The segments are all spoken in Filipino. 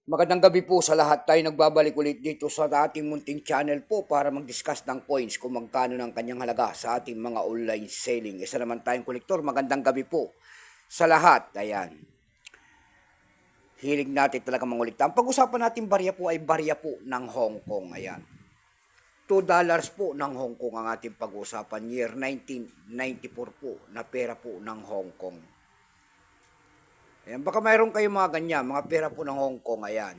Magandang gabi po sa lahat. Tayo nagbabalik ulit dito sa ating munting channel po para mag-discuss ng coins kung magkano ng kanyang halaga sa ating mga online selling. Isa naman tayong kolektor. Magandang gabi po sa lahat. Ayan. Hilig natin talaga mangulit. Ang pag-usapan natin barya po ay barya po ng Hong Kong. Ayan. $2 po ng Hong Kong ang ating pag-usapan. Year 1994 po na pera po ng Hong Kong. Ayan, baka mayroon kayong mga ganyan, mga pera po ng Hong Kong, ayan.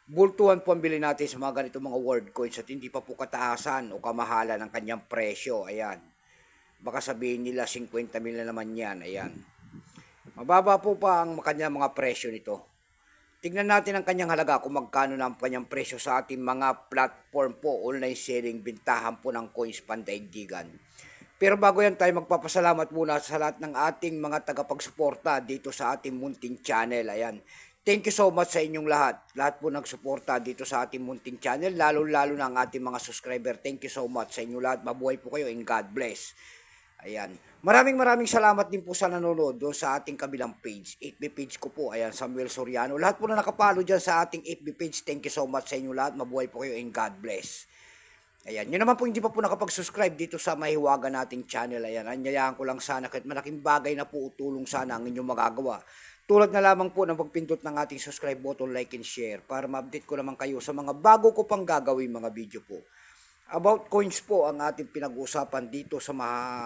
Bultuhan po ang bilhin natin sa mga ganito mga world coins at hindi pa po kataasan o kamahalan ng kanyang presyo, ayan. Baka sabihin nila 50 mil na naman yan, ayan. Mababa po pa ang kanyang mga presyo nito. Tignan natin ang kanyang halaga kung magkano na ang kanyang presyo sa ating mga platform po, online selling, bintahan po ng coins pandaigdigan. Pero bago yan tayo magpapasalamat muna sa lahat ng ating mga tagapagsuporta dito sa ating munting channel. Ayan. Thank you so much sa inyong lahat. Lahat po nagsuporta dito sa ating munting channel, lalo-lalo na ang ating mga subscriber. Thank you so much sa inyong lahat. Mabuhay po kayo and God bless. Ayan. Maraming salamat din po sa nanonood doon sa ating kabilang page. FB page ko po. Ayan, Samuel Soriano. Lahat po na nakapalo dyan sa ating FB page. Thank you so much sa inyong lahat. Mabuhay po kayo and God bless. Ayan, yun naman po hindi pa po nakapag-subscribe dito sa mahiwaga nating channel. Ayan, anyayaan ko lang sana kahit malaking bagay na po utulong sana ang inyong magagawa. Tulad na lamang po ng pagpindot ng ating subscribe button, like and share para ma-update ko naman kayo sa mga bago ko pang gagawin mga video po. About coins po ang ating pinag-uusapan dito sa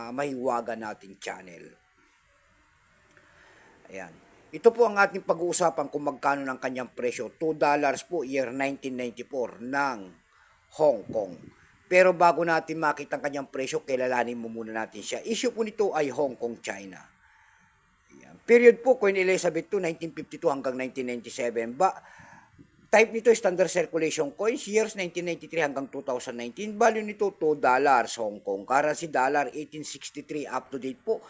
mahiwaga nating channel. Ayan. Ito po ang ating pag-uusapan kung magkano ng kanyang presyo. $2 po year 1994 ng Hong Kong. Pero bago natin makita ang kanyang presyo, kilalanin mo muna natin siya. Issue po nito ay Hong Kong, China. Ayan. Period po, Queen Elizabeth II, 1952 hanggang 1997. Type nito standard circulation coins, years 1993 hanggang 2019. Value nito $2 Hong Kong. Currency dollar 1863 up to date po.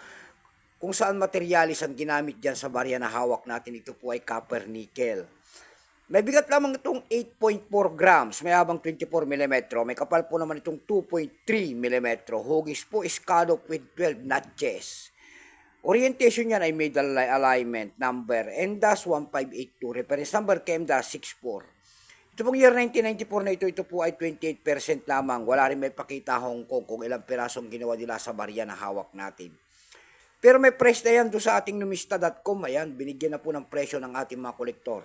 Kung saan materialis ang ginamit dyan sa barya na hawak natin, ito po ay copper nickel. May bigat lamang itong 8.4 grams, may habang 24 mm, may kapal po naman itong 2.3 mm, hugis po scallop with 12 notches. Orientation niyan ay middle alignment number M-1582, reference number KM-64. Ito pong year 1994 na ito po ay 28% lamang, wala rin may pakita Hong Kong kung ilang pirasong ginawa nila sa barya na hawak natin. Pero may price na yan doon sa ating numista.com, ayan, binigyan na po ng presyo ng ating mga kolektor.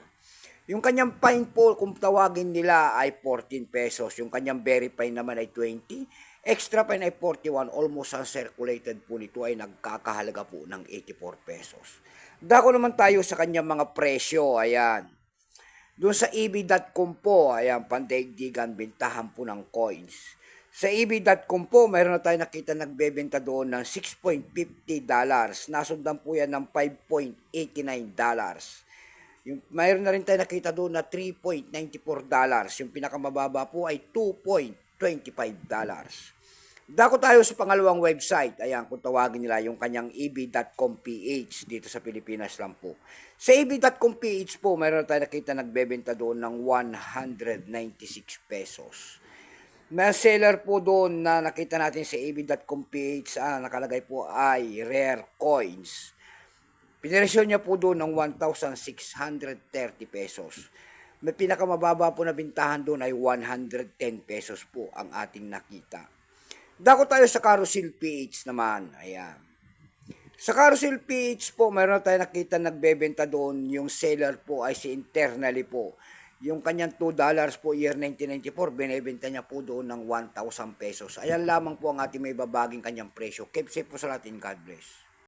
Yung kanyang fine po, kung tawagin nila ay 14 pesos. Yung kanyang very fine naman ay 20. Extra fine ay 41. Almost uncirculated po nito ay nagkakahalaga po ng 84 pesos. Dako naman tayo sa kanyang mga presyo. Ayan. Doon sa eb.com po, ayan, pandaigdigan, bintahan po ng coins. Sa eb.com po, mayroon na tayo nakita nagbebenta doon ng $6.50. Nasundan po yan ng $5.89. Mayroon na rin tayo nakita doon na $3.94. Yung pinakamababa po ay $2.25. Dako tayo sa pangalawang website. Ayan, kung tawagin nila yung kanyang eb.com.ph dito sa Pilipinas lang po. Sa eb.com.ph po, mayroon na tayo nakita nagbebenta doon ng 196 pesos. May seller po doon na nakita natin sa eb.com.ph, nakalagay po ay rare coins. Piniresyon niya po doon ng 1,630 pesos. May pinakamababa po na bintahan doon ay 110 pesos po ang ating nakita. Dako tayo sa Carousel PH naman. Ayan. Sa Carousel PH po, mayroon tayo nakita nagbebenta doon. Yung seller po ay si internally po. Yung kanyang $2 po year 1994, binibenta niya po doon ng 1,000 pesos. Ayan lamang po ang ating may babaging kanyang presyo. Keep safe po sa lahat and God bless.